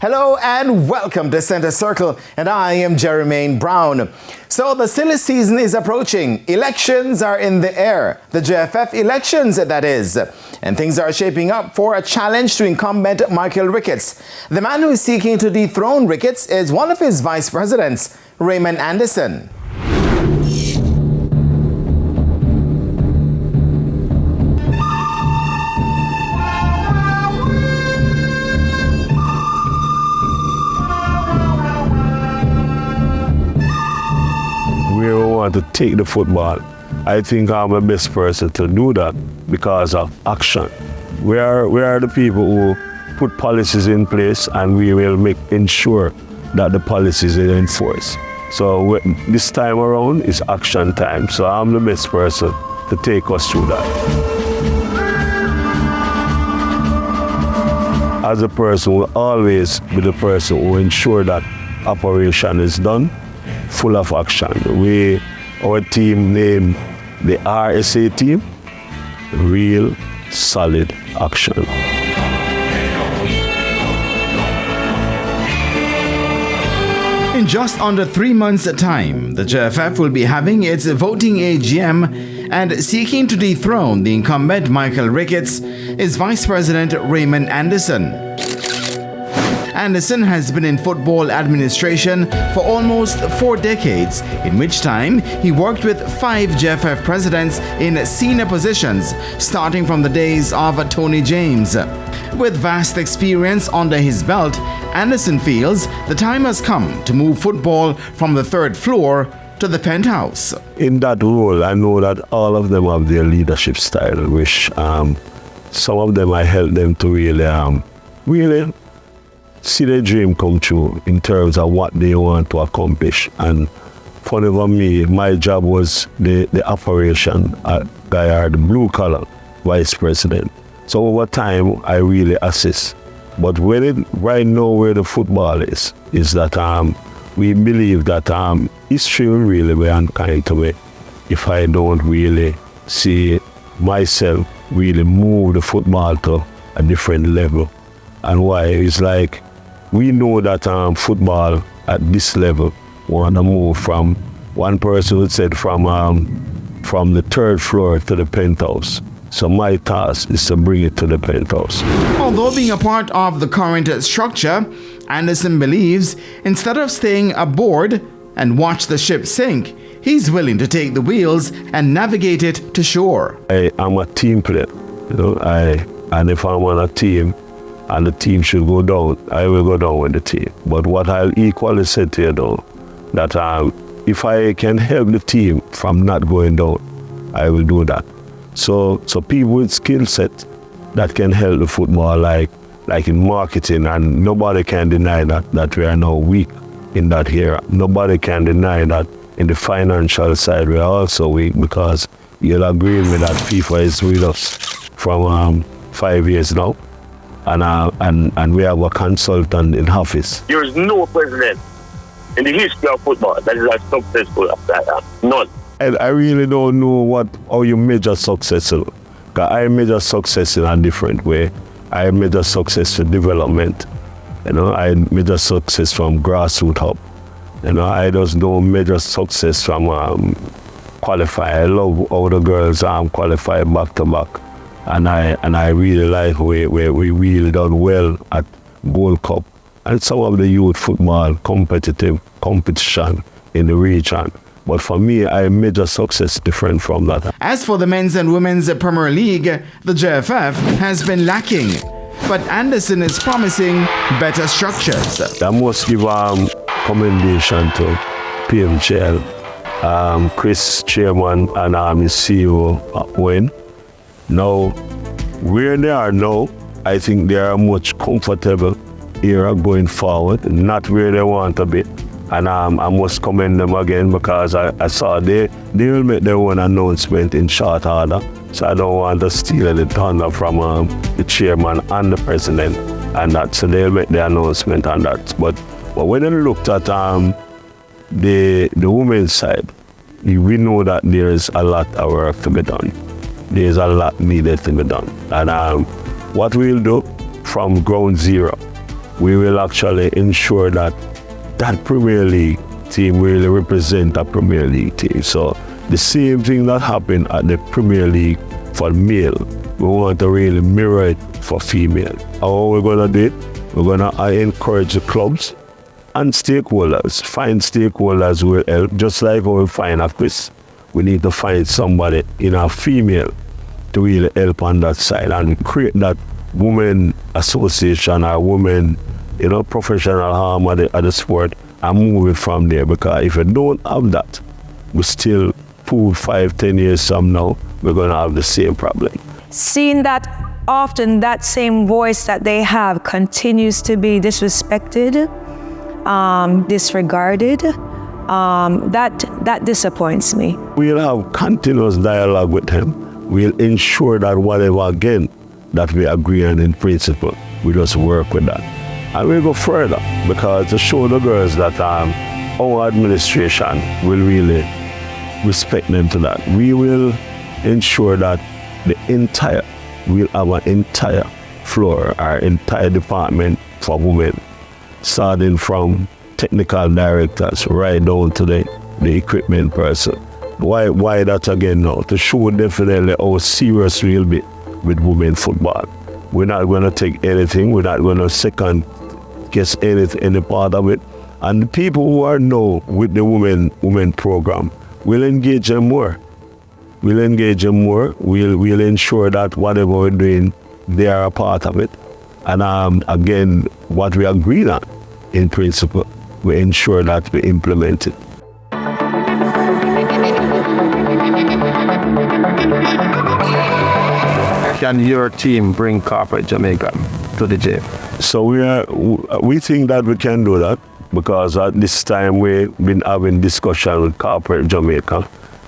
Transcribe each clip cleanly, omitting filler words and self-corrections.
Hello and welcome to Center Circle, and I am Raymond Brown. So the silly season is approaching. Elections are in the air. The JFF elections, that is. And things are shaping up for a challenge to incumbent Michael Ricketts. The man who is seeking to dethrone Ricketts is one of his vice presidents, Raymond Anderson. We want to take the football. I think I'm the best person to do that because of action. We are the people who put policies in place, and we will ensure that the policies are enforced. So this time around is action time. So I'm the best person to take us through that. As a person, will always be the person who ensure that operation is done full of action. Our team named the RSA team, Real Solid Action. In just under 3 months' time, the JFF will be having its voting AGM, and seeking to dethrone the incumbent Michael Ricketts is Vice President Raymond Anderson. Anderson has been in football administration for almost 4 decades, in which time he worked with 5 JFF presidents in senior positions, starting from the days of Tony James. With vast experience under his belt, Anderson feels the time has come to move football from the 3rd floor to the penthouse. In that role, I know that all of them have their leadership style, which some of them I help them to really see their dream come true in terms of what they want to accomplish. And for me, my job was the operation guy, or the blue collar vice president. So over time, I really assist. But right now where the football is that we believe that history will really be unkind to me if I don't really see myself really move the football to a different level. And why? It's like, we know that football at this level want to move from, one person would say, from the 3rd floor to the penthouse. So my task is to bring it to the penthouse. Although being a part of the current structure, Anderson believes instead of staying aboard and watch the ship sink, he's willing to take the wheels and navigate it to shore. I'm a team player, and if I'm on a team, and the team should go down, I will go down with the team. But what I'll equally say to you though, that if I can help the team from not going down, I will do that. So people with skill set that can help the football, like in marketing, and nobody can deny that we are now weak in that area. Nobody can deny that in the financial side we are also weak, because you'll agree with me that FIFA is with us from 5 years now. And we have a consultant in office. There is no president in the history of football that is as successful as that. None. And I really don't know how you measure success. Because I measure success in a different way. I measure success for development. I measure success from grassroots up. I just don't measure success from qualify. I love how the girls qualify back to back. And I really like where we really done well at Gold Cup and some of the youth football competition in the region. But for me, I measure success different from that. As for the men's and women's Premier League, the JFF has been lacking. But Anderson is promising better structures. I must give commendation to TVJ, Chris Chairman, and his CEO, Wayne. Now, where they are now, I think they are much comfortable era going forward, not where they want to be. And I must commend them again, because I saw they will make their own announcement in short order. So I don't want to steal the thunder from the chairman and the president and that. So they'll make the announcement on that. But when I looked at the women's side, we know that there is a lot of work to be done. There's a lot needed to be done. And what we'll do from ground zero we will actually ensure that that Premier League team really represent a Premier League team. So the same thing that happened at the Premier League for male, we want to really mirror it for female. How we're going to do it? We're going to encourage the clubs and stakeholders. Find stakeholders who will help, just like how we find a quiz. We need to find somebody in a female to really help on that side and create that women association or women, professional arm at the sport and move it from there. Because if you don't have that, we still 5-10 years from now, we're going to have the same problem. Seeing that often that same voice that they have continues to be disrespected, disregarded, that disappoints me. We'll have continuous dialogue with them. We'll ensure that whatever, again, that we agree on in principle, we just work with that. And we'll go further, because to show the girls that our administration will really respect them to that. We will ensure that we'll have an entire floor, our entire department for women, starting from technical directors right down to the equipment person. Why that again now? To show definitely how serious we'll be with women football. We're not going to take anything. We're not going to second guess any part of it. And the people who are now with the women program, we'll engage them more. We'll ensure that whatever we're doing, they are a part of it. And again, what we agreed on in principle, we ensure that we implement it. Can your team bring corporate Jamaica to the gym? So we think that we can do that, because at this time we've been having discussion with corporate Jamaica.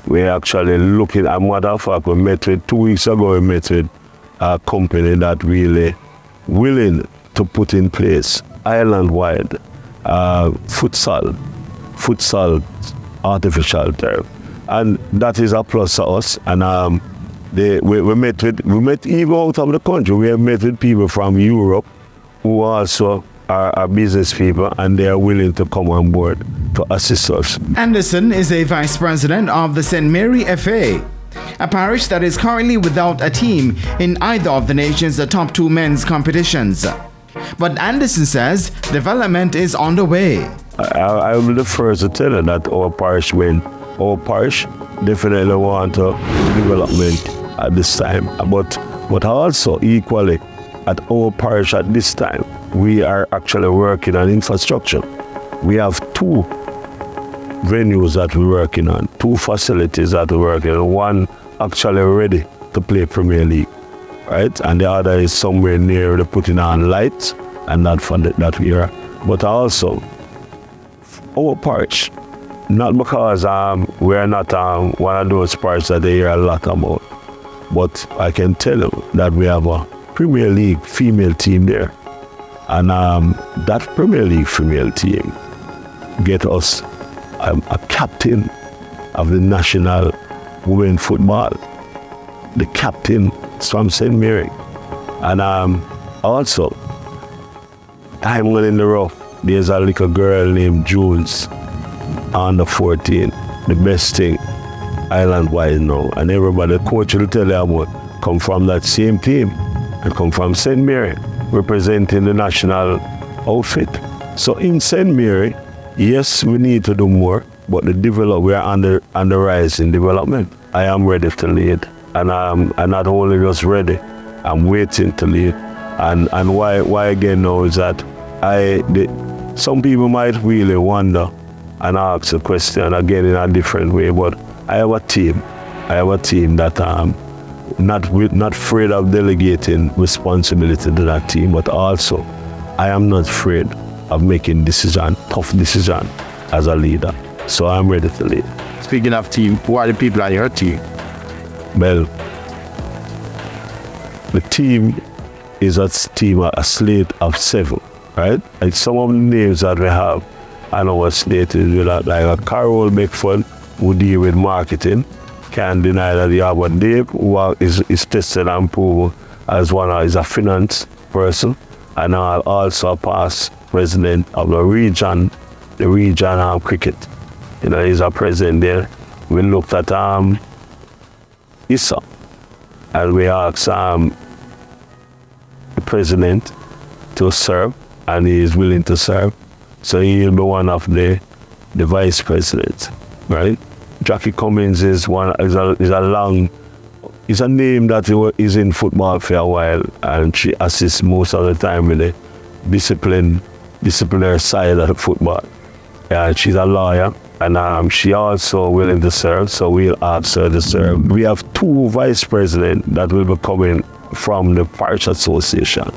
We're actually looking, as a matter of fact, 2 weeks ago, we met with a company that really willing to put in place island-wide futsal artificial turf. And that is a plus to us. And we met even out of the country. We have met with people from Europe who also are business people, and they are willing to come on board to assist us. Anderson is a vice president of the St. Mary FA, a parish that is currently without a team in either of the nation's top 2 men's competitions. But Anderson says development is on the way. I will be the first to tell you that our parish definitely want development at this time. But also equally at our parish at this time, we are actually working on infrastructure. We have 2 venues that we're working on, 2 facilities that we're working on. One actually ready to play Premier League, right? And the other is somewhere near the putting on lights, and not for that era. But also, our parish, not because we're not one of those parishes that they hear a lot about, but I can tell you that we have a Premier League female team there. And that Premier League female team get us a captain of the national women football. The captain is from St. Mary. And also, diamond in the rough, there's a little girl named Jules, under 14, the best thing island-wide now. And everybody, the coach will tell you about, come from that same team and come from St. Mary, representing the national outfit. So in St. Mary, yes, we need to do more, but we are on the rise in development. I am ready to lead, and I'm not only just ready, I'm waiting to lead. And why again now is that some people might really wonder and ask a question again in a different way, but I have a team that not afraid of delegating responsibility to that team, but also I am not afraid of making tough decision as a leader. So I'm ready to lead. Speaking of team, who are the people on your team? Well, the team is a slate of 7, right? And some of the names that we have on our slate is like a Carol Beckford, who deal with marketing. Can't deny that you have a Dave, who is tested and proven as is a finance person. and I'm also a past president of the region cricket. You know, he's a president there. We looked at Issa, and we asked the president to serve, and he is willing to serve. So he'll be one of the vice presidents, right? Jackie Cummings is a name that is in football for a while, and she assists most of the time with the disciplinary side of the football. She's a lawyer, and she also willing to serve, so we'll ask her to serve. We have 2 vice presidents that will be coming from the parish association.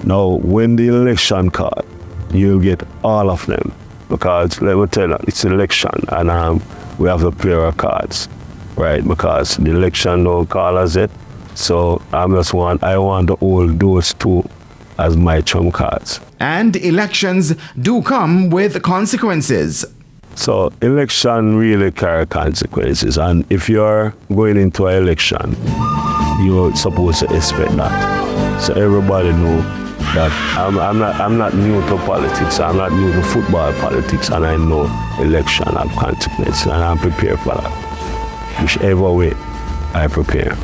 Now, when the election card, you'll get all of them, because let me tell you, it's election, and we have to play our cards, right? Because the election don't call us it, so I want to hold those 2 as my trump cards. And elections do come with consequences. So election really carry consequences, and if you're going into an election, you're supposed to expect that. So everybody know that I'm not new to politics, I'm not new to football politics, and I know election have consequences, and I'm prepared for that. Whichever way I prepare.